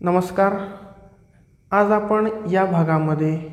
नमस्कार. आज आपण या भागामध्ये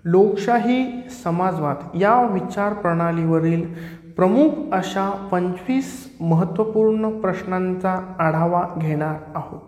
लोकशाही समाजवाद या विचार प्रणालीवरील प्रमुख अशा 25 महत्त्वपूर्ण प्रश्नांचा आढावा घेणार आहोत.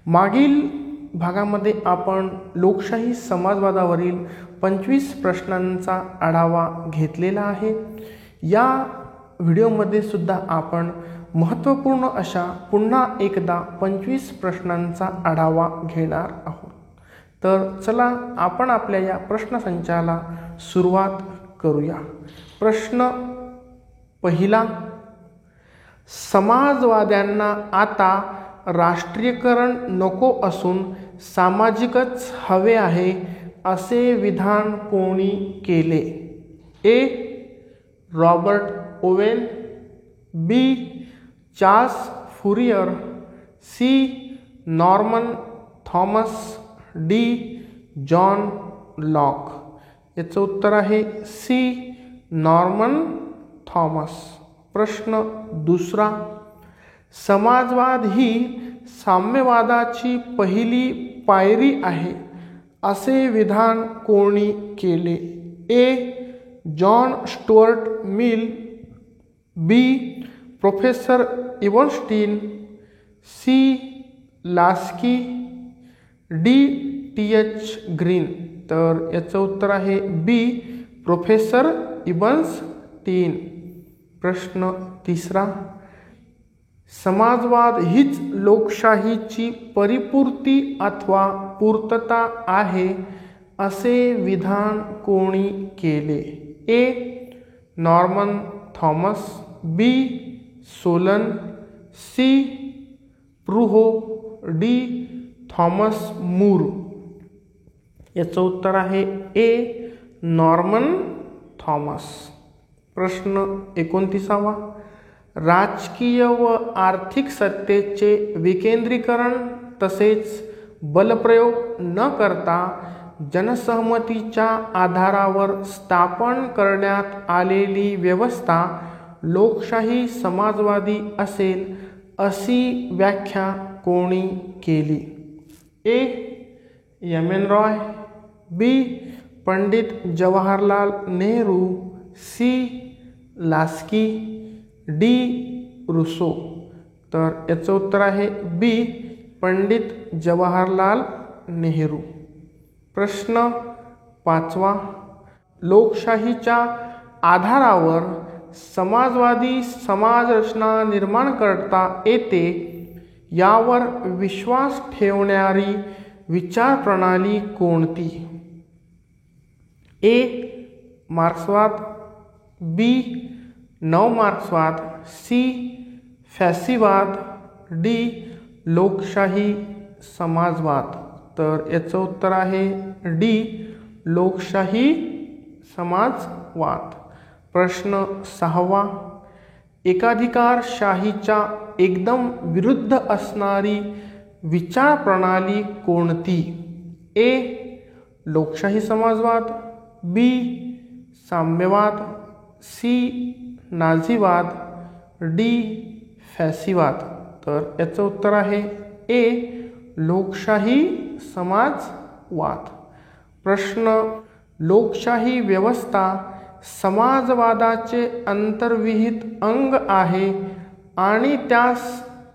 मागील भागामध्ये आपण लोकशाही समाजवादावरील 25 प्रश्नांचा आढावा घेतलेला आहे. या व्हिडिओमध्ये सुद्धा आपण महत्त्वपूर्ण अशा पुन्हा एकदा 25 प्रश्नांचा आढावा घेणार आहोत. तर चला आपण आपल्या या प्रश्नसंचाला सुरुवात करूया. प्रश्न पहिला, समाजवाद्यांना आता राष्ट्रीयकरण नको असून सामाजिकच हवे आहे असे विधान कोणी केले? A. Robert Owen, B. Charles Fourier, C. Norman Thomas, D. John Locke. याचं उत्तर आहे सी. Norman Thomas. प्रश्न दुसरा, समाजवाद ही साम्यवादाची पहिली पायरी आहे असे विधान कोणी केले? A. John Stuart Mill, B. Professor Ebenstein, C. Laski, D. T H. Green. तर याचं उत्तर आहे बी. प्रोफेसर इबनस्टीन. प्रश्न तिसरा, समाजवाद हीच लोकशाहीची परिपूर्ती अथवा पूर्तता आहे असे विधान कोणी केले? A. Norman Thomas, B. Solon, C. Proudhon, D. Thomas More. याचं उत्तर आहे ए. Norman Thomas. प्रश्न 29, राजकीय व आर्थिक सत्तेचे विकेंद्रीकरण तसेच बलप्रयोग न करता जनसहमतीच्या आधारावर स्थापन करण्यात आलेली व्यवस्था लोकशाही समाजवादी असेल अशी व्याख्या कोणी केली? A. M. N. Roy, B. Pandit Jawaharlal Nehru, C. Laski, D. Rousseau. तर याचं उत्तर आहे बी. पंडित जवाहरलाल नेहरू. प्रश्न 5, लोकशाहीच्या आधारावर समाजवादी समाजरचना निर्माण करता येते यावर विश्वास ठेवणारी विचार प्रणाली कोणती? ए. मार्क्सवाद, बी. नवमार्क्सवाद, सी. फॅसिवाद, डी. लोकशाही समाजवाद. तर याचं उत्तर आहे डी. लोकशाही समाजवाद. प्रश्न 6, एकाधिकारशाहीच्या एकदम विरुद्ध असणारी विचार प्रणाली कोणती? ए. लोकशाही समाजवाद, बी. साम्यवाद, सी. नाझीवाद, डी. फॅसिवाद. तर याचं उत्तर आहे ए. लोकशाही समाजवाद. प्रश्न, लोकशाही व्यवस्था समाजवादाचे अंतर्विहित अंग आहे आणि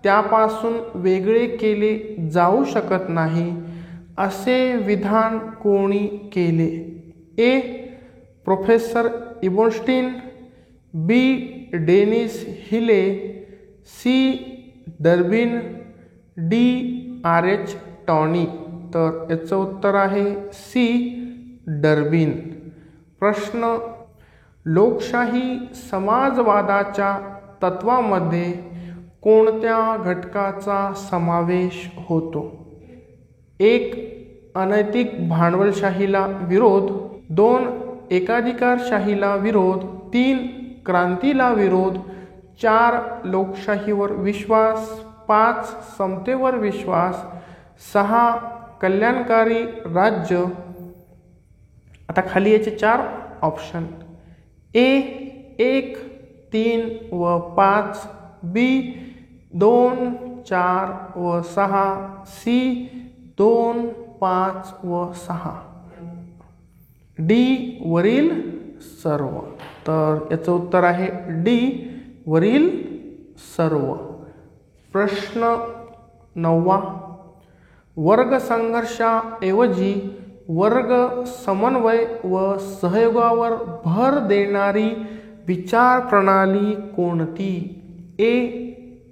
त्यापासून वेगळे केले जाऊ शकत नाही असे विधान कोणी केले? A. Professor Ebenstein, B. Dennis Hiley, C. Durbin, D. R H. Tawney. तर याचं उत्तर आहे सी. डर्बिन. प्रश्न, लोकशाही समाजवादाच्या तत्वामध्ये कोणत्या घटकाचा समावेश होतो? 1. अनैतिक भांडवलशाहीला विरोध, 2. एकाधिकारशाहीला विरोध, 3. क्रांतीला विरोध, 4. लोकशाहीवर विश्वास, 5. समतेवर विश्वास, 6. कल्याणकारी राज्य. आता खाली याचे 4 ऑप्शन. ए. 1, 3 व 5, बी. 2, 4 व 6, सी. 2, 5 व 6. डी वरील सर्व. तर याचं उत्तर आहे डी वरील सर्व. प्रश्न 9. वर्ग संघर्षाऐवजी वर्ग समन्वय व सहयोगावर भर देणारी विचार प्रणाली कोणती? ए.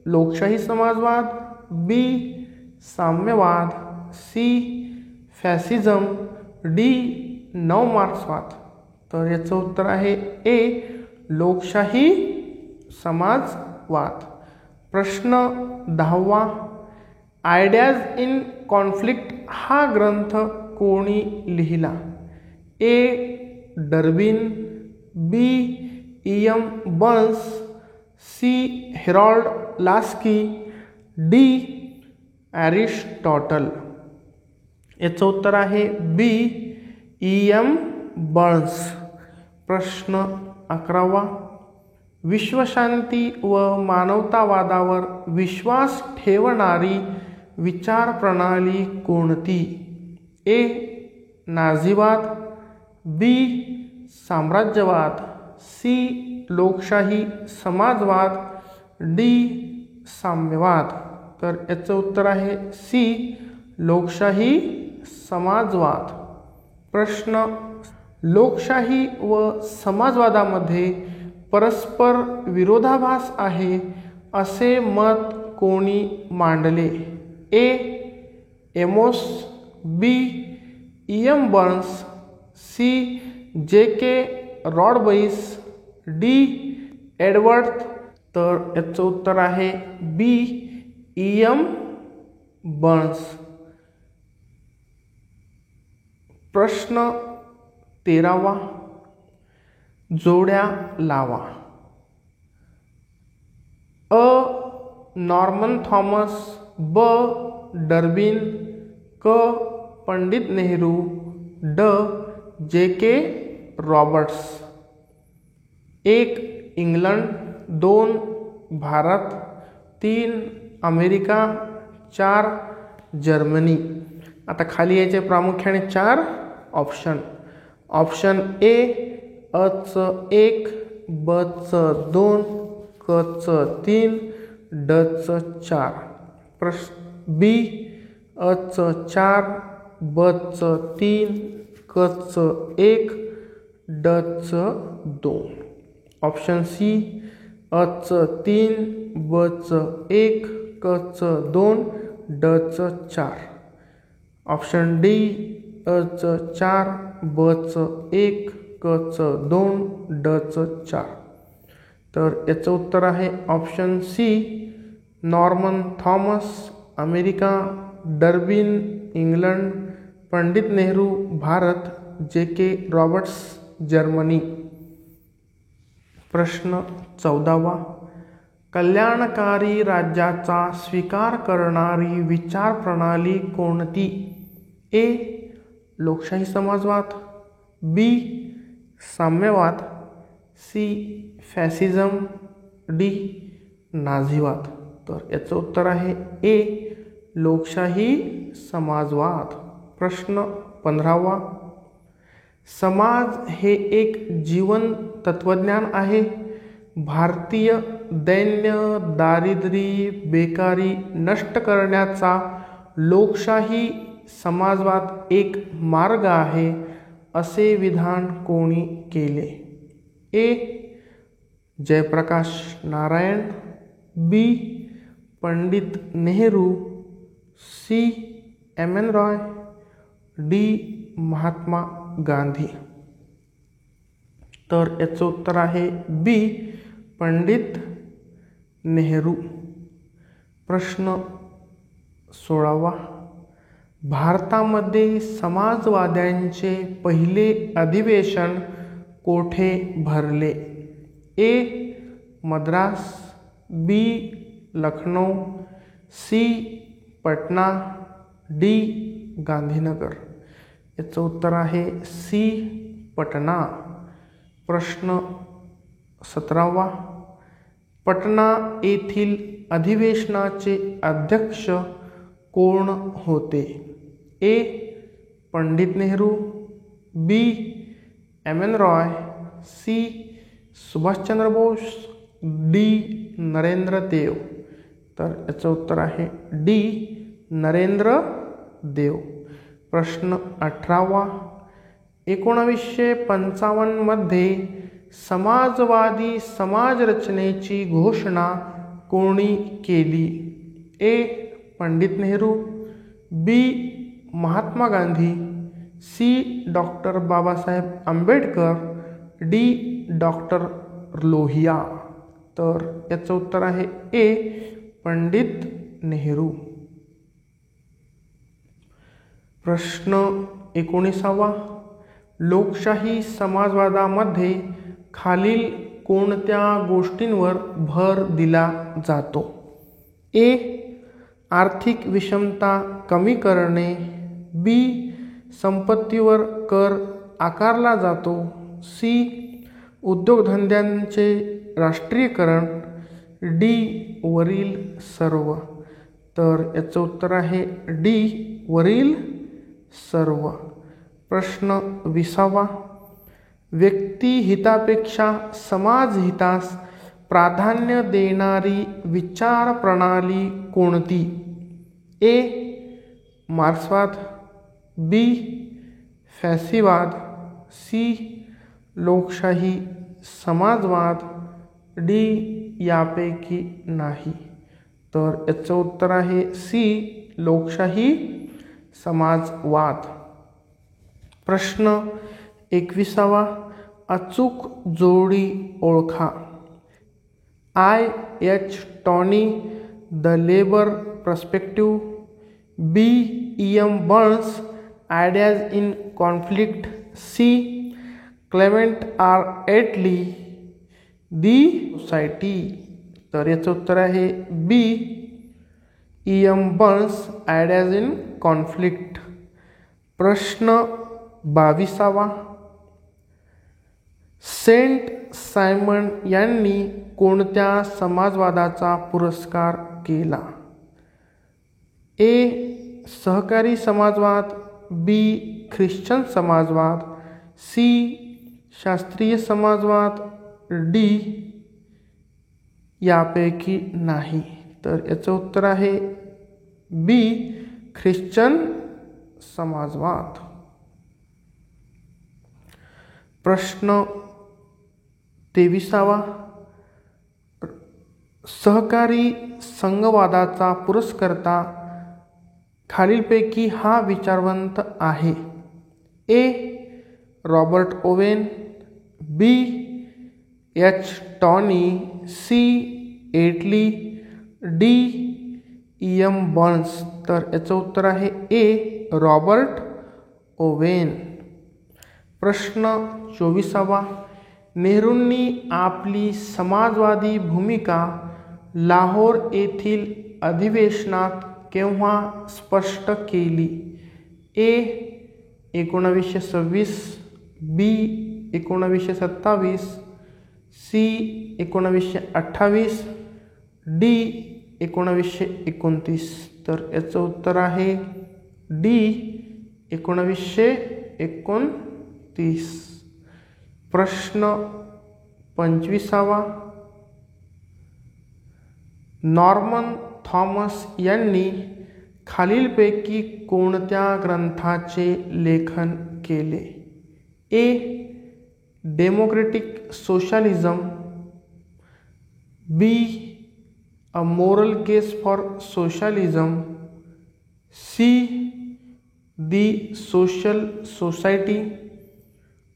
लोकशाही समाजवाद, बी. साम्यवाद, सी. Fascism, D. नवमार्क्सवाद. तर याचं उत्तर आहे ए. लोकशाही समाजवाद. प्रश्न 10. आयडियाज इन कॉन्फ्लिक्ट हा ग्रंथ कोणी लिहिला? A. Durbin, B. E.M. Burns, C. Harold Laski, D. Aristotle. याचं उत्तर आहे बी. E.M. बर्न्स. प्रश्न 11. विश्वशांती व मानवतावादावर विश्वास ठेवणारी विचार प्रणाली कोणती? ए. नाझीवाद, बी. साम्राज्यवाद, सी. लोकशाही समाजवाद, डी. साम्यवाद. तर याचं उत्तर आहे सी. लोकशाही समाजवाद. प्रश्न. लोकशाही व समाजवादामध्ये परस्पर विरोधाभास आहे असे मत कोणी मांडले? A. Amos, B. E.M. Burns, C. J.K. रॉडबर्स, डी. एडवर्ड. तर याचं उत्तर आहे बी. E.M. बर्न्स. प्रश्न 13. जोड्या लावा. अ. नॉर्मन थॉमस, ब. डर्बिन, क. पंडित नेहरू, ड. J.K. Roberts. 1. England, 2. Bharat, 3. America, 4. Germany. आता खाली याचे प्रामुख्याने 4 ऑप्शन. Option A. अचं 1, बचं 2, कचं 3, डचं 4. प्रश्न बी. अचं 4, बचं 3, कचं 1, डचं 2. Option C. अचं 3, बचं 1, कचं 2, डचं 4. Option D. अचं 4, बचं 1, कचं 2, डचं 4. तर याचं उत्तर आहे option C. Norman Thomas, America, Durbin, England, Pandit Nehru, Bharat, J.K. Roberts, Germany. प्रश्न 14. कल्याणकारी राज्याचा स्वीकार करणारी विचार प्रणाली कोणती? ए. लोकशाही समाजवाद, बी. साम्यवाद, सी. Fascism, D. नाझीवाद. तर याचं उत्तर आहे ए. लोकशाही समाजवाद. प्रश्न 15. समाज हे एक जीवन तत्वज्ञान आहे. भारतीय दैन्य, दारिद्र्य, बेकारी नष्ट करण्याचा लोकशाही समाजवाद एक मार्ग आहे असे विधान कोणी केले? A. Jayaprakash Narayan, B. Pandit Nehru, C. M.N. Roy, D. Mahatma Gandhi. तर याचं उत्तर आहे बी. पंडित नेहरू. प्रश्न 16. भारतामध्ये समाजवाद्यांचे पहिले अधिवेशन कोठे भरले? ए. मद्रास, बी. लखनौ, सी. पटना, डी. गांधीनगर. याचं उत्तर आहे सी. पटना. प्रश्न 17. पटना येथील अधिवेशनाचे अध्यक्ष कोण होते? A. Pandit Nehru, B. M N. Roy, C. Subhash Chandra Bose, D. Narendra Dev. तर याचं उत्तर आहे डी. नरेंद्र देव. प्रश्न 18वा. 1955 मध्ये समाजवादी समाजरचनेची घोषणा कोणी केली? A. Pandit Nehru, B. Mahatma Gandhi, C. Doctor Babasaheb Ambedkar, D. Doctor Lohia. तर याचं उत्तर आहे ए. पंडित नेहरू. प्रश्न 19वा. लोकशाही समाजवादामध्ये खालील कोणत्या गोष्टींवर भर दिला जातो? ए. आर्थिक विषमता कमी करणे, बी. संपत्तीवर कर आकारला जातो, सी. उद्योगधंद्यांचे राष्ट्रीयकरण, डी. वरील सर्व. तर याचं उत्तर आहे डी. वरील सर्व. प्रश्न 20वा. व्यक्तिहितापेक्षा समाजहितास प्राधान्य देणारी विचार प्रणाली कोणती? ए. मार्क्सवाद, बी. फॅसिवाद, सी. लोकशाही समाजवाद, डी. यापैकी नाही. तर याचं उत्तर आहे सी. लोकशाही समाजवाद. प्रश्न 21वा. अचूक जोडी ओळखा. I. H. Tawney, the labour perspective, B. E.M. Burns, ideas in conflict, C. Clement R. Attlee, the society. तर याचं उत्तर आहे B. E.M. Burns, ideas in conflict. प्रश्न 22वा. सेंट सायमन यांनी कोणत्या समाजवादाचा पुरस्कार केला? ए. सहकारी समाजवाद, बी. ख्रिश्चन समाजवाद, सी. शास्त्रीय समाजवाद, डी. यापैकी नाही. तर याचं उत्तर आहे बी. ख्रिश्चन समाजवाद. प्रश्न 23वा. सहकारी संघवादाचा पुरस्कर्ता खालीलपैकी हा विचारवंत आहे? A. Robert Owen, B. H. Tawney, C. Attlee, D. E.M. Burns. तर याचं उत्तर आहे ए. Robert Owen. प्रश्न 24वा. नेहरूंनी आपली समाजवादी भूमिका लाहोर येथील अधिवेशनात केव्हा स्पष्ट केली? ए. 1926, बी. 1927, सी. 1928, डी. 1929. तर याचं उत्तर आहे डी. 1929. प्रश्न 25वा. नॉर्मन थॉमस यांनी खालीलपैकी कोणत्या ग्रंथाचे लेखन केले? A. Democratic socialism, B. A moral case for socialism, C. The social society,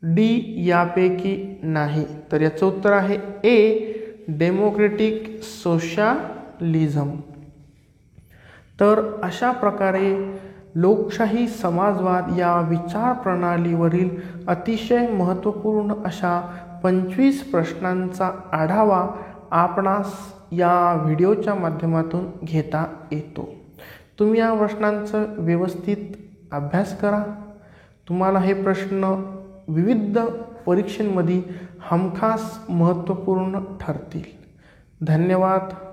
D. यापैकी नाही. तर याचं उत्तर आहे ए. Democratic socialism. तर अशा प्रकारे लोकशाही समाजवाद या विचार प्रणालीवरील अतिशय महत्त्वपूर्ण अशा 25 प्रश्नांचा आढावा आपणास या व्हिडिओच्या माध्यमातून घेता येतो. तुम्ही या प्रश्नांचं व्यवस्थित अभ्यास करा. तुम्हाला हे प्रश्न विविध परीक्षांमध्ये हमखास महत्त्वपूर्ण ठरतील. धन्यवाद.